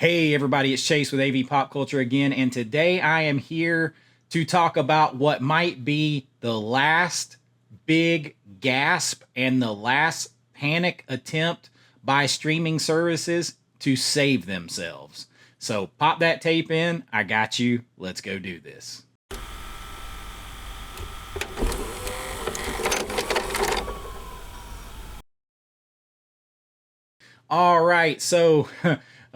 Hey everybody, it's Chase with AV Pop Culture again, and today I am here to talk about what might be the last big gasp and the last panic attempt by streaming services to save themselves. So pop that tape in, I got you, let's go do this. All right, so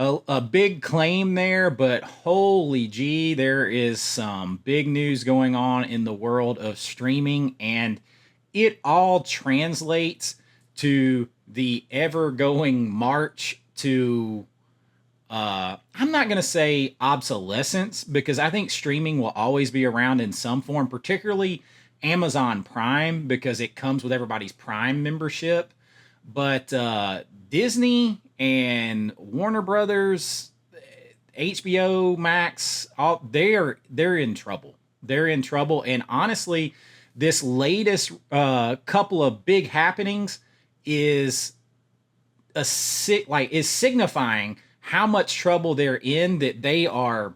a big claim there, but holy gee, there is some big news going on in the world of streaming, and it all translates to the ever going march to, I'm not going to say obsolescence, because I think streaming will always be around in some form, particularly Amazon Prime, because it comes with everybody's Prime membership. But Disney and Warner Brothers, HBO Max, all they're in trouble. They're in trouble, and honestly, this latest couple of big happenings is is signifying how much trouble they're in. That they are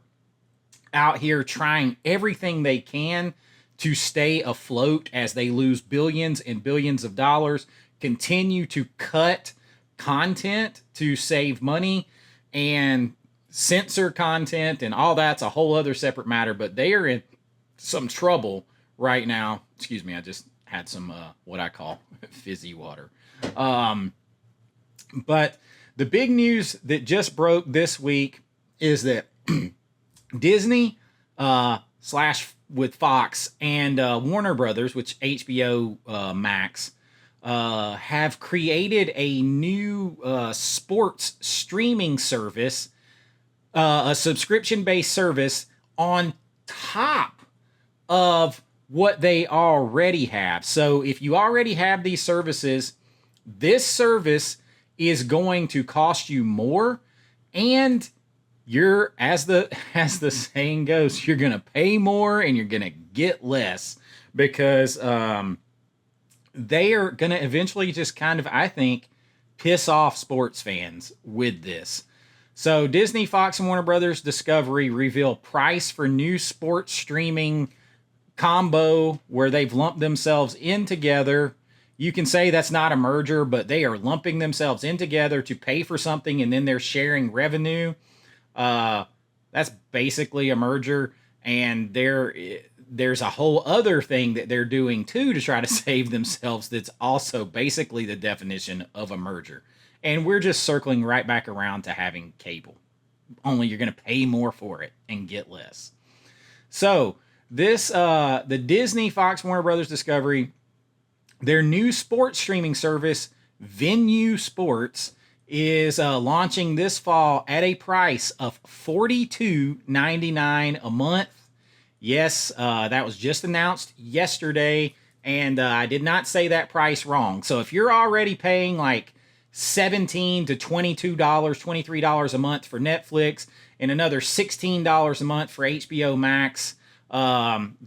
out here trying everything they can to stay afloat as they lose billions and billions of dollars, continue to cut content to save money and censor content, and all that's a whole other separate matter. But they are in some trouble right now. Excuse me, I just had some what I call fizzy water. But the big news that just broke this week is that Disney slash with Fox and Warner Brothers, which HBO Max, have created a new sports streaming service, a subscription-based service on top of what they already have. So if you already have these services, this service is going to cost you more, and you're, as the saying goes, you're gonna pay more and you're gonna get less, because they are gonna eventually just kind of, I think, piss off sports fans with this. So Disney, Fox, and Warner Brothers Discovery reveal price for new sports streaming combo where they've lumped themselves in together. You can say that's not a merger, but they are lumping themselves in together to pay for something, and then they're sharing revenue. That's basically a merger, and there's a whole other thing that they're doing too to try to save themselves that's also basically the definition of a merger. And we're just circling right back around to having cable, only you're going to pay more for it and get less. So this the Disney, Fox, Warner Brothers Discovery, their new sports streaming service, Venue Sports, is launching this fall at a price of $42.99 a month. Yes, that was just announced yesterday, and I did not say that price wrong. So if you're already paying like $17 to $22, $23 a month for Netflix, and another $16 a month for HBO Max,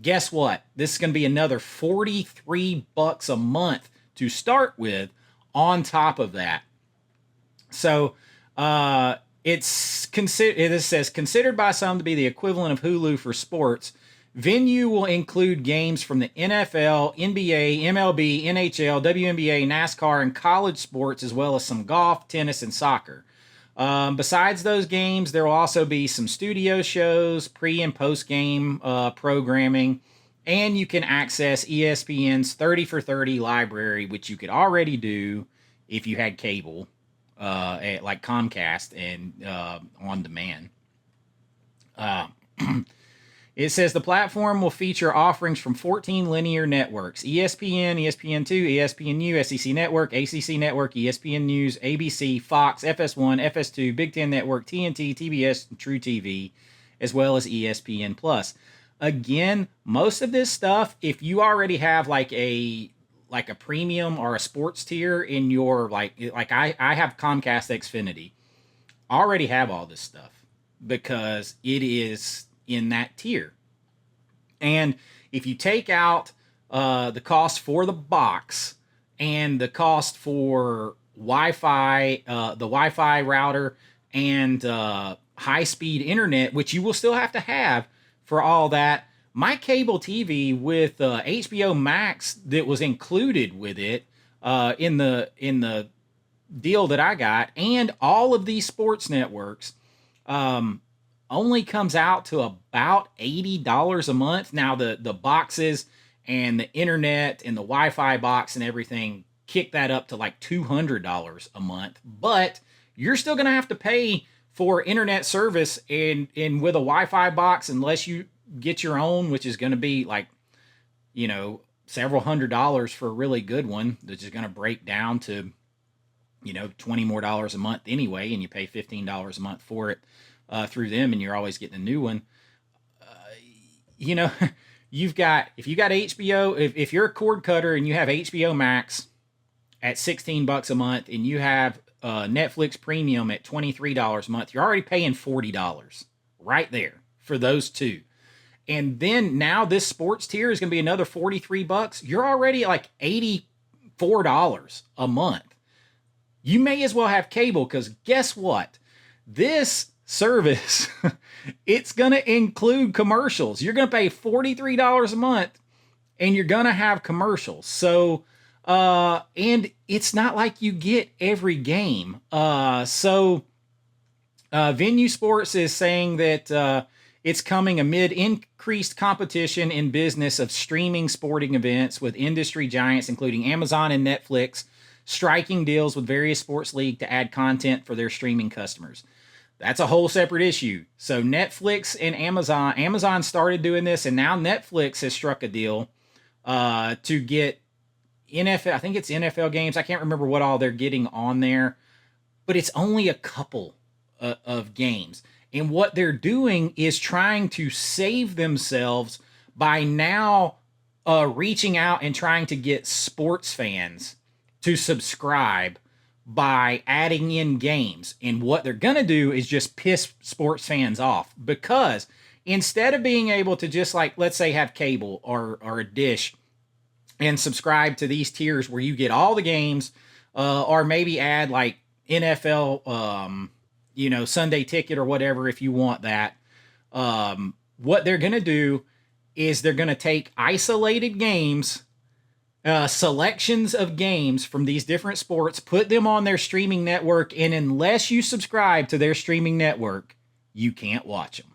guess what? This is going to be another $43 a month to start with on top of that. So it says considered by some to be the equivalent of Hulu for sports. Venue will include games from the NFL, NBA, MLB, NHL, WNBA, NASCAR, and college sports, as well as some golf, tennis, and soccer. Besides those games, there will also be some studio shows, pre and post game programming, and you can access ESPN's 30 for 30 library, which you could already do if you had cable, like Comcast and on demand. It says the platform will feature offerings from 14 linear networks: ESPN, ESPN2, ESPNU, SEC Network, ACC Network, ESPN News, ABC, Fox, FS1, FS2, Big Ten Network, TNT, TBS, and True TV, as well as ESPN Plus. Again, most of this stuff, if you already have like a premium or a sports tier in your like I have Comcast Xfinity, I already have all this stuff because it is in that tier. And if you take out the cost for the box and the cost for Wi-Fi, the Wi-Fi router, and high-speed internet, which you will still have to have for all that. My cable TV with HBO Max that was included with it in the deal that I got, and all of these sports networks, only comes out to about $80 a month. Now the boxes and the internet and the Wi-Fi box and everything kick that up to like $200 a month, but you're still going to have to pay for internet service and with a Wi-Fi box, unless you get your own, which is going to be like, several $100s for a really good one that's just going to break down to, $20 more a month anyway, and you pay $15 a month for it through them, and you're always getting a new one. you know, if you got HBO, if you're a cord cutter and you have HBO Max at $16 a month, and you have Netflix Premium at $23 a month, you're already paying $40 right there for those two. And then now this sports tier is going to be another $43. You're already at like $84 a month. You may as well have cable, because guess what? This service, it's going to include commercials. You're going to pay $43 a month and you're going to have commercials. So, and it's not like you get every game. Venue Sports is saying that it's coming amid increased competition in business of streaming sporting events, with industry giants including Amazon and Netflix striking deals with various sports leagues to add content for their streaming customers. That's a whole separate issue. So Netflix and Amazon started doing this, and now Netflix has struck a deal to get NFL, I think it's NFL games. I can't remember what all they're getting on there, but it's only a couple of games. And what they're doing is trying to save themselves by now reaching out and trying to get sports fans to subscribe by adding in games. And what they're going to do is just piss sports fans off, because instead of being able to just, like, let's say have cable or a dish and subscribe to these tiers where you get all the games, or maybe add like NFL, Sunday ticket or whatever, if you want that. What they're going to do is they're going to take isolated games, selections of games from these different sports, put them on their streaming network, and unless you subscribe to their streaming network, you can't watch them.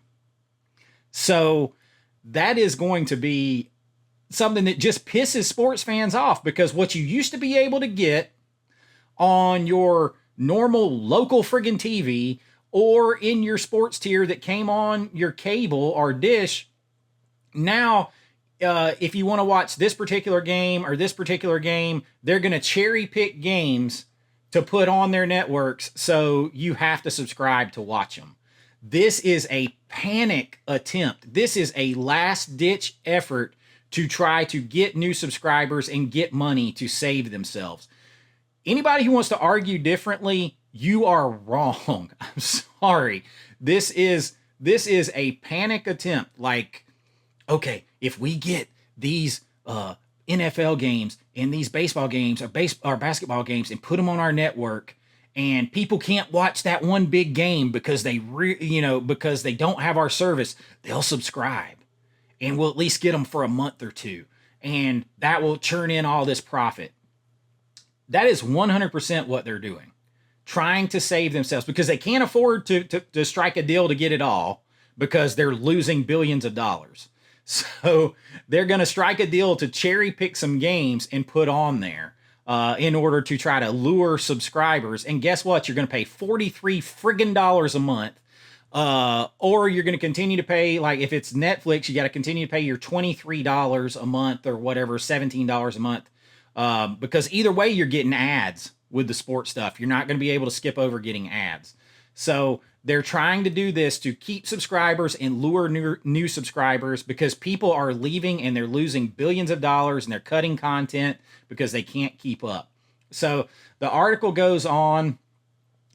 So that is going to be something that just pisses sports fans off, because what you used to be able to get on your normal local friggin' TV or in your sports tier that came on your cable or dish, now if you want to watch this particular game or this particular game, they're going to cherry pick games to put on their networks, so you have to subscribe to watch them. This is a panic attempt. This is a last-ditch effort to try to get new subscribers and get money to save themselves. Anybody who wants to argue differently, you are wrong. I'm sorry. This is a panic attempt. Like, okay, if we get these NFL games and these baseball games or basketball games and put them on our network, and people can't watch that one big game because because they don't have our service, they'll subscribe, and we'll at least get them for a month or two, and that will churn in all this profit. That is 100% what they're doing, trying to save themselves, because they can't afford to strike a deal to get it all, because they're losing billions of dollars. So they're going to strike a deal to cherry pick some games and put on there in order to try to lure subscribers. And guess what? You're going to pay $43 friggin' a month. Or you're going to continue to pay, like if it's Netflix, you got to continue to pay your $23 a month or whatever, $17 a month. Because either way, you're getting ads with the sports stuff. You're not going to be able to skip over getting ads. So they're trying to do this to keep subscribers and lure new subscribers, because people are leaving and they're losing billions of dollars, and they're cutting content because they can't keep up. So the article goes on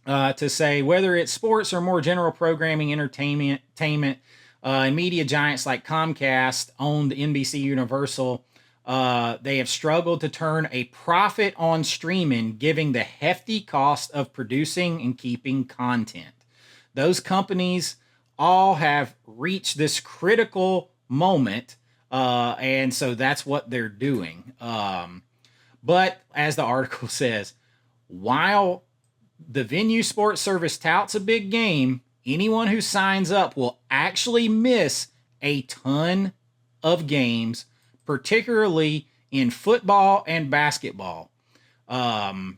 to say, whether it's sports or more general programming, entertainment, and media giants like Comcast owned NBC Universal, they have struggled to turn a profit on streaming, given the hefty cost of producing and keeping content. Those companies all have reached this critical moment, and so that's what they're doing. But as the article says, while the venue sports service touts a big game, anyone who signs up will actually miss a ton of games, particularly in football and basketball. Richard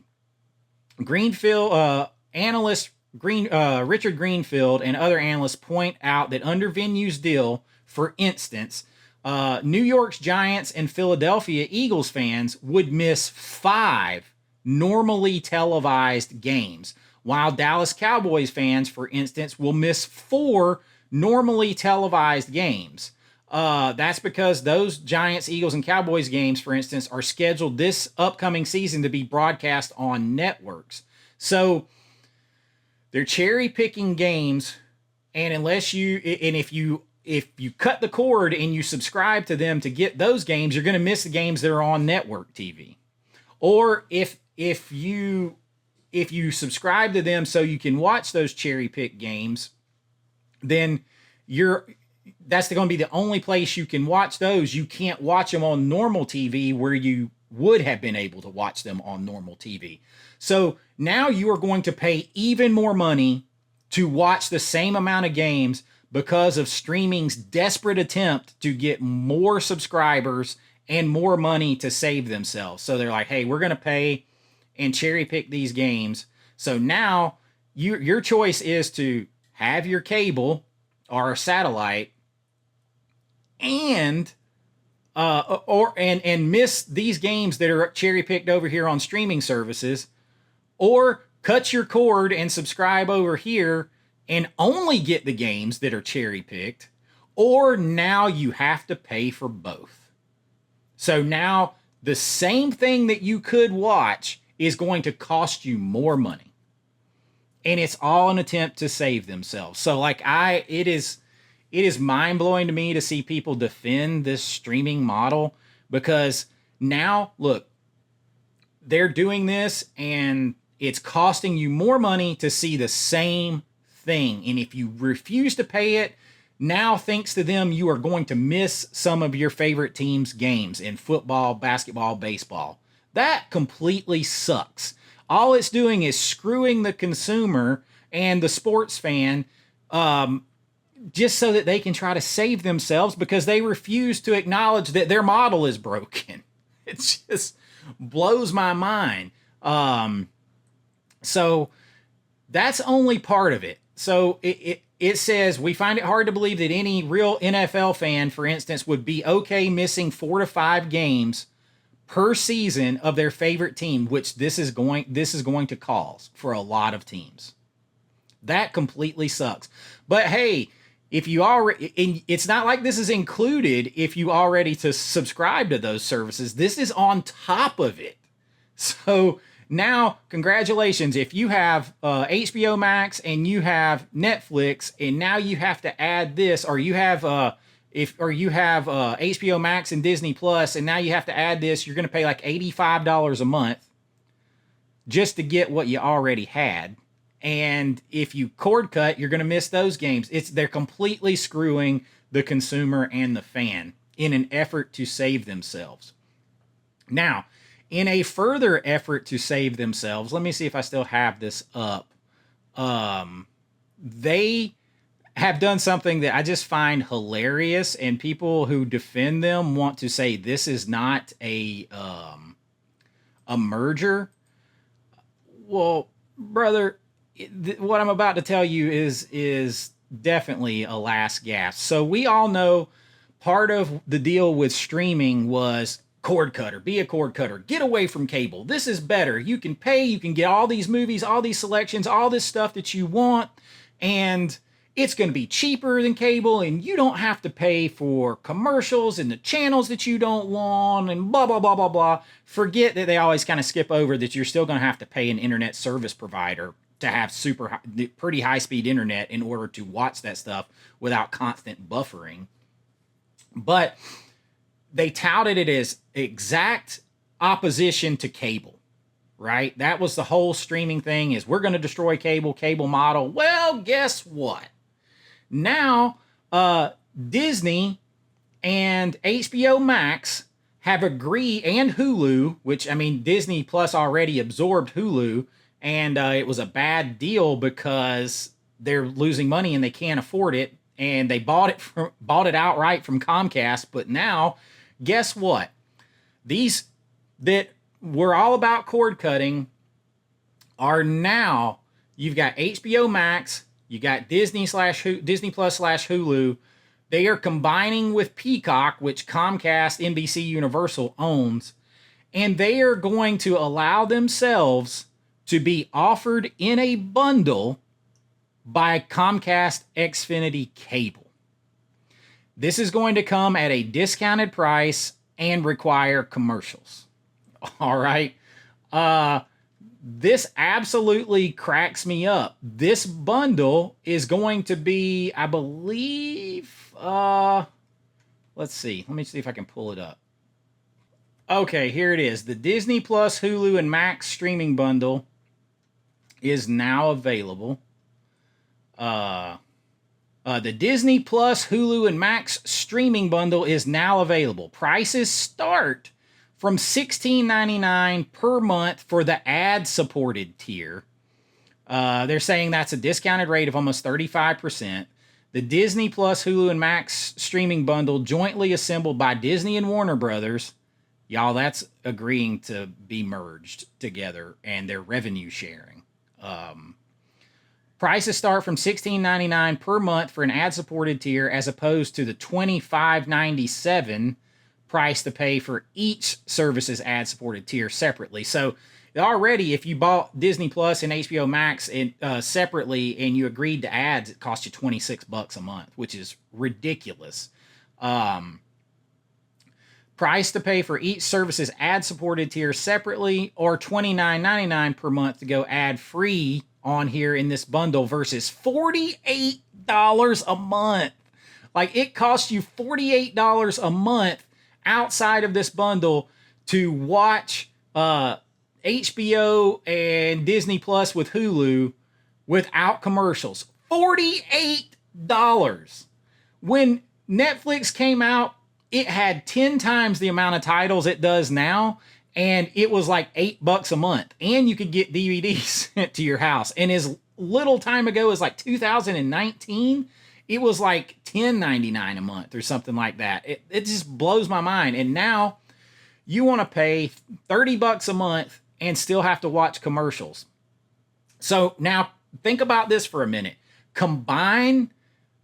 Greenfield and other analysts point out that under Venue's deal, for instance, New York's Giants and Philadelphia Eagles fans would miss 5 normally televised games, while Dallas Cowboys fans, for instance, will miss 4 normally televised games. That's because those Giants, Eagles, and Cowboys games, for instance, are scheduled this upcoming season to be broadcast on networks. So they're cherry picking games, and if you cut the cord and you subscribe to them to get those games, you're going to miss the games that are on network TV. Or if you subscribe to them so you can watch those cherry pick games, then that's going to be the only place you can watch those. You can't watch them on normal TV where you would have been able to watch them on normal TV. So now you are going to pay even more money to watch the same amount of games because of streaming's desperate attempt to get more subscribers and more money to save themselves. So they're like, hey, we're going to pay and cherry pick these games. So now your choice is to have your cable or satellite and miss these games that are cherry picked over here on streaming services, or cut your cord and subscribe over here and only get the games that are cherry picked, or now you have to pay for both. So now the same thing that you could watch is going to cost you more money. And it's all an attempt to save themselves. So it is mind-blowing to me to see people defend this streaming model, because now, look, they're doing this and it's costing you more money to see the same thing. And if you refuse to pay it, now, thanks to them, you are going to miss some of your favorite team's games in football, basketball, baseball. That completely sucks. All it's doing is screwing the consumer and the sports fan, just so that they can try to save themselves, because they refuse to acknowledge that their model is broken. It just blows my mind. So that's only part of it. So it says, we find it hard to believe that any real NFL fan, for instance, would be okay missing 4 to 5 games per season of their favorite team, which this is going to cause for a lot of teams. That completely sucks. But hey, if you already, it's not like this is included if you already to subscribe to those services. This is on top of it. So now, congratulations. If you have HBO Max and you have Netflix, and now you have to add this, or you have HBO Max and Disney Plus, and now you have to add this, you're going to pay like $85 a month just to get what you already had. And if you cord cut, you're going to miss those games. They're completely screwing the consumer and the fan in an effort to save themselves. Now, in a further effort to save themselves, let me see if I still have this up. They have done something that I just find hilarious, and people who defend them want to say this is not a merger. Well, brother, what I'm about to tell you is definitely a last gasp. So we all know part of the deal with streaming was cord cutter, be a cord cutter, get away from cable. This is better. You can pay, you can get all these movies, all these selections, all this stuff that you want, and it's going to be cheaper than cable, and you don't have to pay for commercials and the channels that you don't want, and blah, blah, blah, blah, blah. Forget that they always kind of skip over that you're still going to have to pay an internet service provider to have pretty high-speed internet in order to watch that stuff without constant buffering. But they touted it as exact opposition to cable. right? That was the whole streaming thing, is we're going to destroy cable model. Well, guess what? Now, Disney and HBO Max have agreed, and Hulu, which, I mean, Disney Plus already absorbed Hulu, and it was a bad deal because they're losing money and they can't afford it, and they bought it outright from Comcast. But now, guess what? These that were all about cord cutting are now, you've got HBO Max, you got Disney Plus slash Hulu. They are combining with Peacock, which Comcast, NBC Universal owns, and they are going to allow themselves to be offered in a bundle by Comcast Xfinity Cable. This is going to come at a discounted price and require commercials. All right. This absolutely cracks me up. This bundle is going to be, I believe, let's see. Let me see if I can pull it up. Okay, here it is. The Disney Plus, Hulu, and Max streaming bundle is now available. The Disney Plus, Hulu, and Max streaming bundle is now available. Prices start from $16.99 per month for the ad-supported tier. They're saying that's a discounted rate of almost 35%. The Disney Plus, Hulu, and Max streaming bundle, jointly assembled by Disney and Warner Brothers. Y'all, that's agreeing to be merged together, and they're revenue sharing. Prices start from $16.99 per month for an ad-supported tier, as opposed to the $25.97 price to pay for each service's ad-supported tier separately. So already, if you bought Disney Plus and HBO Max separately and you agreed to ads, it cost you $26 a month, which is ridiculous. Price to pay for each service's ad-supported tier separately, or $29.99 per month to go ad-free on here in this bundle, versus $48 a month. Like, it costs you $48 a month outside of this bundle to watch HBO and Disney Plus with Hulu without commercials. $48. When Netflix came out, it had 10 times the amount of titles it does now, and it was like $8 a month, and you could get DVDs sent to your house. And as little time ago as like 2019, it was like $10.99 a month or something like that. It just blows my mind. And now you want to pay $30 a month and still have to watch commercials. So now think about this for a minute. Combine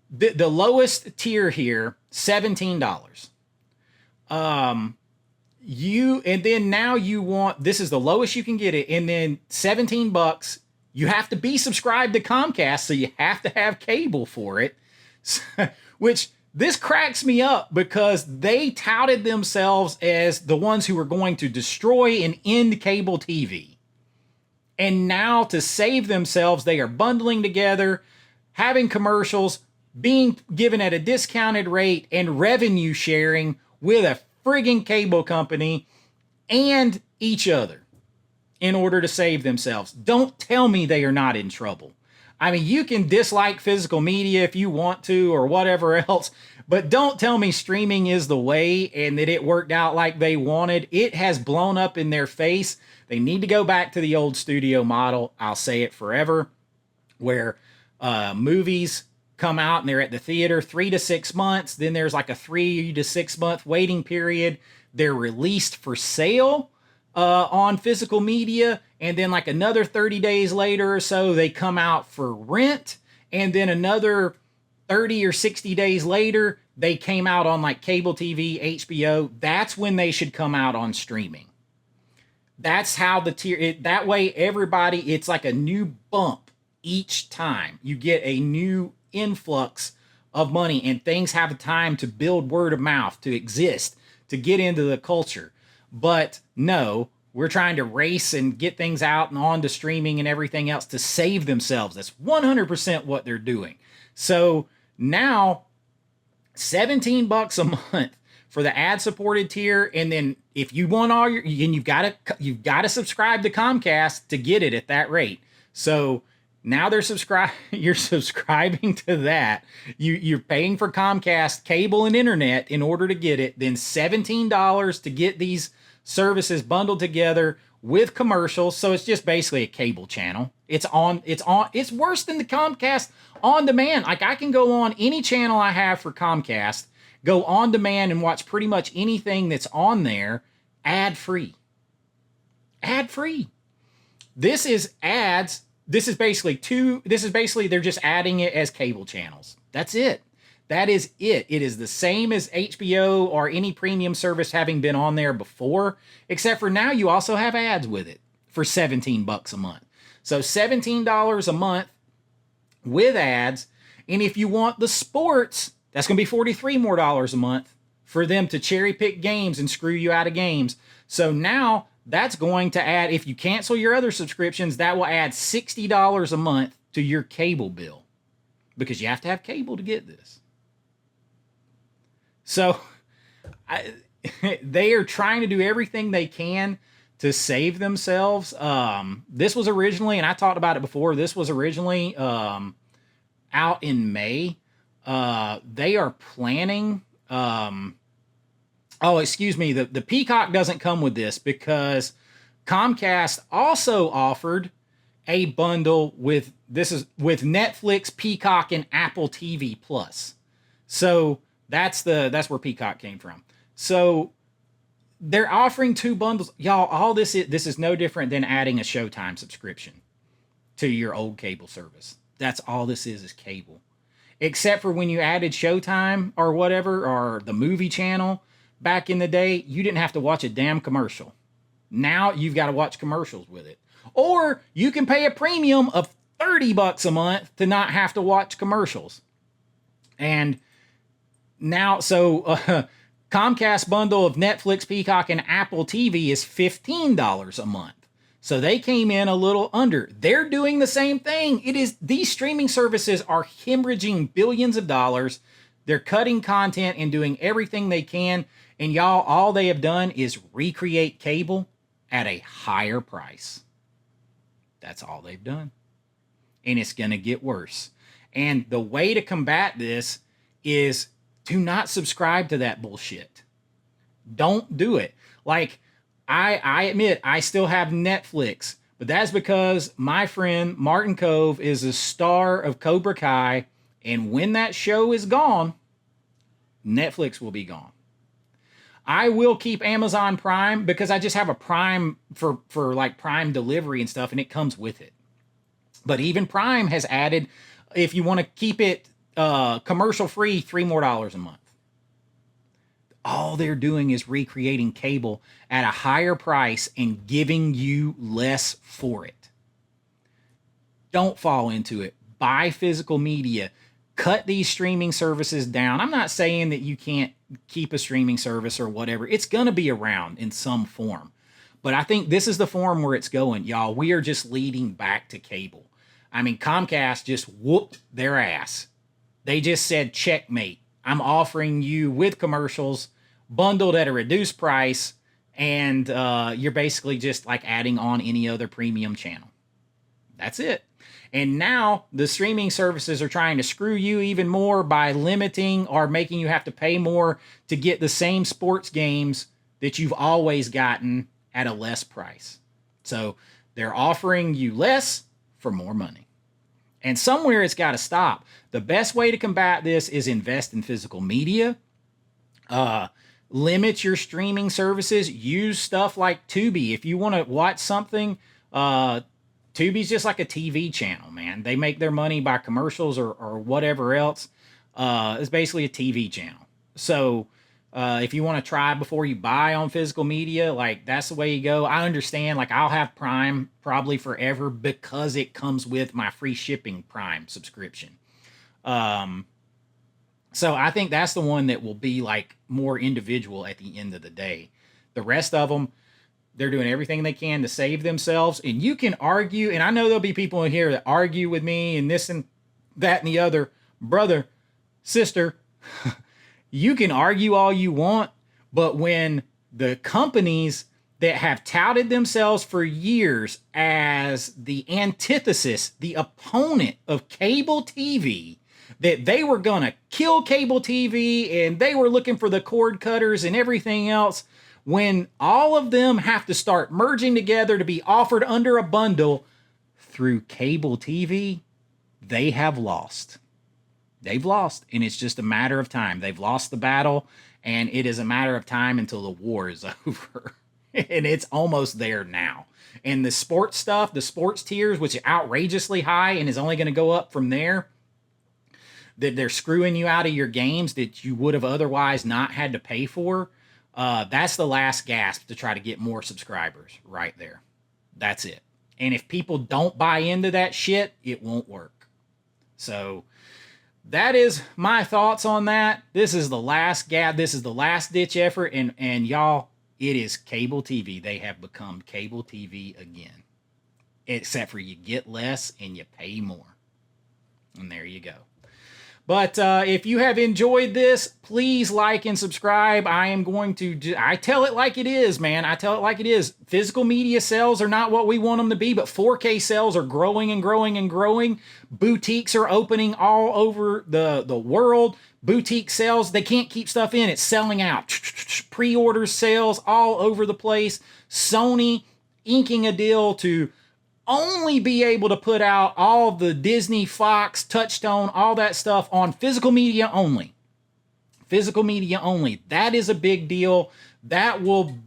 the lowest tier here, $17. And then now you want, this is the lowest you can get it, and then $17. You have to be subscribed to Comcast, so you have to have cable for it. Which, this cracks me up, because they touted themselves as the ones who were going to destroy and end cable TV. And now, to save themselves, they are bundling together, having commercials, being given at a discounted rate, and revenue sharing with a frigging cable company and each other in order to save themselves. Don't tell me they are not in trouble. I mean, you can dislike physical media if you want to, or whatever else, but don't tell me streaming is the way and that it worked out like they wanted. It has blown up in their face. They need to go back to the old studio model. I'll say it forever, where movies come out and they're at the theater 3 to 6 months. Then there's like a 3 to 6 month waiting period. They're released for sale on physical media, and then like another 30 days later or so, they come out for rent, and then another 30 or 60 days later, they came out on like cable TV, HBO. That's when they should come out on streaming. That's how the tier, that way everybody, it's like a new bump each time. You get a new influx of money, and things have time to build word of mouth, to exist, to get into the culture. But no, we're trying to race and get things out and on to streaming and everything else to save themselves. That's 100% what they're doing. So now, $17 a month for the ad-supported tier, and then if you want all your, and you've got to subscribe to Comcast to get it at that rate. So now you're subscribing to that. You're paying for Comcast cable and internet in order to get it. Then $17 to get these services bundled together with commercials. So it's just basically a cable channel. It's worse than the Comcast on demand. Like, I can go on any channel I have for Comcast, go on demand and watch pretty much anything that's on there ad free. Ad free. This is ads. This is basically they're just adding it as cable channels. That's it. That is it. It is the same as HBO or any premium service having been on there before, except for now you also have ads with it for $17 a month. So $17 a month with ads. And if you want the sports, that's going to be $43 more a month for them to cherry pick games and screw you out of games. So now that's going to add, if you cancel your other subscriptions, that will add $60 a month to your cable bill, because you have to have cable to get this. So they are trying to do everything they can to save themselves. This was originally, and I talked about it before, this was originally out in May. They are planning... the Peacock doesn't come with this because Comcast also offered a bundle with Netflix, Peacock, and Apple TV Plus. So that's where Peacock came from. So they're offering two bundles. Y'all, all this is no different than adding a Showtime subscription to your old cable service. That's all this is cable. Except for when you added Showtime or whatever, or the movie channel, back in the day, you didn't have to watch a damn commercial. Now you've got to watch commercials with it. Or you can pay a premium of $30 a month to not have to watch commercials. And now, Comcast bundle of Netflix, Peacock, and Apple TV is $15 a month. So they came in a little under. They're doing the same thing. These streaming services are hemorrhaging billions of dollars. They're cutting content and doing everything they can. And y'all, all they have done is recreate cable at a higher price. That's all they've done. And it's going to get worse. And the way to combat this is to not subscribe to that bullshit. Don't do it. Like, I admit I still have Netflix, but that's because my friend Martin Cove is a star of Cobra Kai. And when that show is gone, Netflix will be gone. I will keep Amazon Prime because I just have a Prime for like Prime delivery and stuff, and it comes with it. But even Prime has added, if you want to keep it commercial free, $3 more a month. All they're doing is recreating cable at a higher price and giving you less for it. Don't fall into it. Buy physical media. Cut these streaming services down. I'm not saying that you can't keep a streaming service or whatever. It's going to be around in some form. But I think this is the form where it's going, y'all. We are just leading back to cable. I mean, Comcast just whooped their ass. They just said, checkmate. I'm offering you with commercials, bundled at a reduced price, and you're basically just like adding on any other premium channel. That's it. And now the streaming services are trying to screw you even more by limiting or making you have to pay more to get the same sports games that you've always gotten at a less price. So they're offering you less for more money. And somewhere it's got to stop. The best way to combat this is invest in physical media. Limit your streaming services. Use stuff like Tubi. If you want to watch something, Tubi's just like a TV channel, man. They make their money by commercials or whatever else. It's basically a TV channel. So if you want to try before you buy on physical media, like that's the way you go. I understand. Like I'll have Prime probably forever because it comes with my free shipping Prime subscription. So I think that's the one that will be like more individual at the end of the day. The rest of them, they're doing everything they can to save themselves. And you can argue, and I know there'll be people in here that argue with me and this and that and the other. Brother, sister, you can argue all you want, But when the companies that have touted themselves for years as the antithesis, the opponent of cable TV, that they were going to kill cable TV and they were looking for the cord cutters and everything else, when all of them have to start merging together to be offered under a bundle through cable TV, they have lost. They've lost, and it's just a matter of time. They've lost the battle, and it is a matter of time until the war is over. And it's almost there now. And the sports stuff, the sports tiers, which is outrageously high and is only going to go up from there, that they're screwing you out of your games that you would have otherwise not had to pay for. That's the last gasp to try to get more subscribers right there. That's it. And if people don't buy into that shit, it won't work. So that is my thoughts on that. This is the last gap. This is the last ditch effort. And y'all, it is cable TV. They have become cable TV again. Except for you get less and you pay more. And there you go. But if you have enjoyed this, please like and subscribe. I am going to I tell it like it is, man. I tell it like it is. Physical media sales are not what we want them to be, but 4K sales are growing and growing and growing. Boutiques are opening all over the world. Boutique sales, they can't keep stuff in. It's selling out. Pre-order sales all over the place. Sony inking a deal to only be able to put out all the Disney, Fox, Touchstone, all that stuff on physical media only. Physical media only. That is a big deal. That will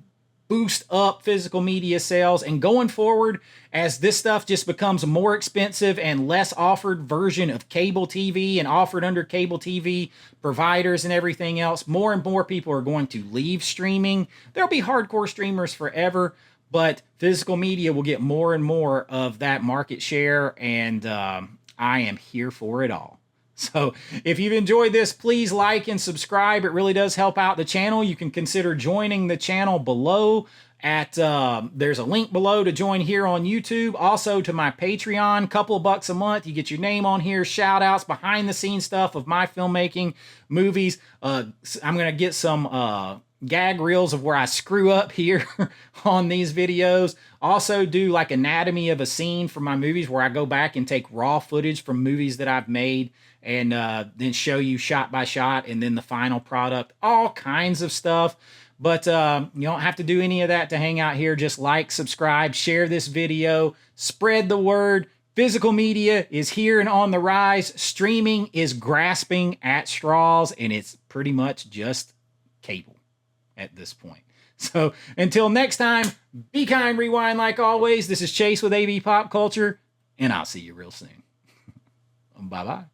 boost up physical media sales. And going forward, as this stuff just becomes a more expensive and less offered version of cable TV and offered under cable TV providers and everything else, more and more people are going to leave streaming. There'll be hardcore streamers forever, but physical media will get more and more of that market share, and I am here for it all. So if you've enjoyed this, please like and subscribe. It really does help out the channel. You can consider joining the channel below. There's a link below to join here on YouTube. Also to my Patreon, couple of bucks a month. You get your name on here, shout outs, behind the scenes stuff of my filmmaking, movies. I'm going to get some gag reels of where I screw up here on these videos. Also do like anatomy of a scene for my movies where I go back and take raw footage from movies that I've made and then show you shot by shot and then the final product. All kinds of stuff. But you don't have to do any of that to hang out here. Just like, subscribe, share this video, spread the word. Physical media is here and on the rise. Streaming is grasping at straws, and it's pretty much just cable at this point. So until next time, be kind, rewind like always. This is Chase with AV Pop Culture, and I'll see you real soon. Bye-bye.